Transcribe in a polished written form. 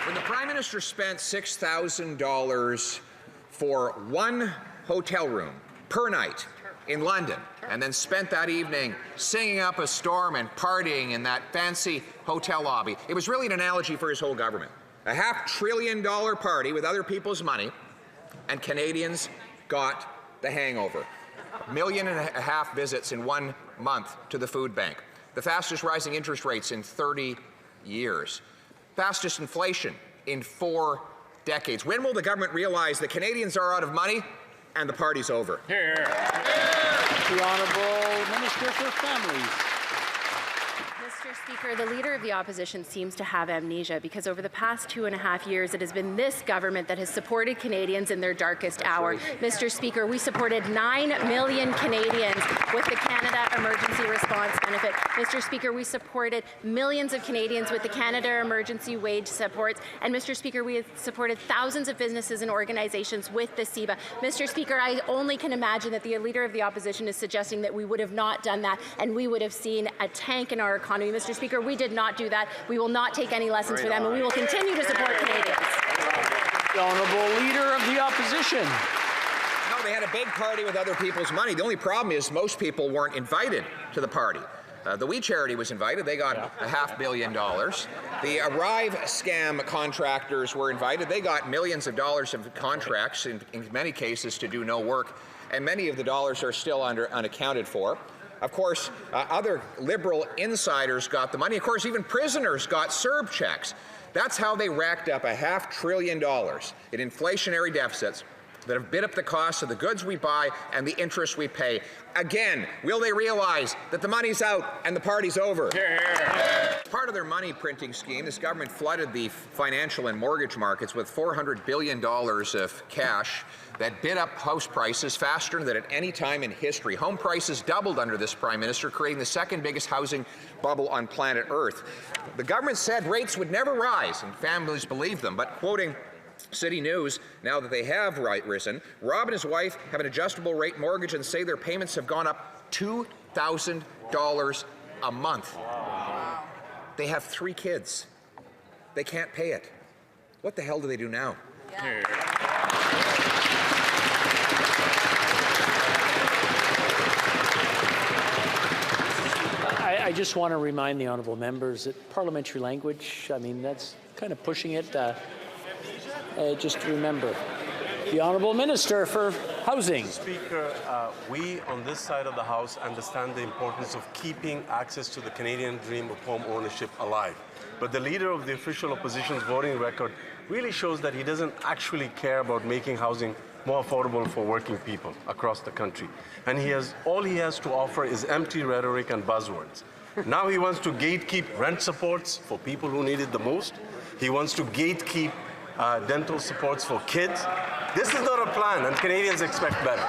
When the Prime Minister spent $6,000 for one hotel room per night in London, and then spent that evening singing up a storm and partying in that fancy hotel lobby, it was really an analogy for his whole government. A $500 billion party with other people's money, and Canadians got the hangover. 1.5 million visits in 1 month to the food bank. The fastest rising interest rates in 30 years. Fastest inflation in 4 decades. When will the government realize that Canadians are out of money and the party's over? Here. The Honourable Minister for Families. Mr. Speaker, the Leader of the Opposition seems to have amnesia because over the past 2.5 years, it has been this government that has supported Canadians in their darkest hour. Mr. Speaker, we supported 9 million Canadians with the Canada Emergency Response Benefit. Mr. Speaker, we supported millions of Canadians with the Canada Emergency Wage Supports. And Mr. Speaker, we have supported thousands of businesses and organizations with the CEBA. Mr. Speaker, I only can imagine that the Leader of the Opposition is suggesting that we would have not done that and we would have seen a tank in our economy. Mr. Speaker, we did not do that. We will not take any lessons from them, and we will continue to support Canadians. The Honourable Leader of the Opposition. No, they had a big party with other people's money. The only problem is most people weren't invited to the party. The We Charity was invited. They got $500 million. The Arrive scam contractors were invited. They got millions of dollars of contracts, in many cases to do no work, and many of the dollars are still unaccounted for. Of course, other Liberal insiders got the money. Of course, even prisoners got CERB checks. That's how they racked up $500 billion in inflationary deficits that have bid up the cost of the goods we buy and the interest we pay. Again, will they realize that the money's out and the party's over? Part of their money printing scheme, this government flooded the financial and mortgage markets with $400 billion of cash that bid up house prices faster than at any time in history. Home prices doubled under this Prime Minister, creating the second biggest housing bubble on planet Earth. The government said rates would never rise, and families believed them, but quoting City News, now that they have risen, Rob and his wife have an adjustable rate mortgage and say their payments have gone up $2,000 a month. Wow. They have 3 kids. They can't pay it. What the hell do they do now? Yeah. I just want to remind the honourable members that parliamentary language, I mean, that's kind of pushing it. Just remember, the Honourable Minister for Housing. Speaker, we on this side of the House understand the importance of keeping access to the Canadian dream of home ownership alive. But the Leader of the official opposition's voting record really shows that he doesn't actually care about making housing more affordable for working people across the country. And all he has to offer is empty rhetoric and buzzwords. Now he wants to gatekeep rent supports for people who need it the most. He wants to gatekeep dental supports for kids. This is not a plan, and Canadians expect better.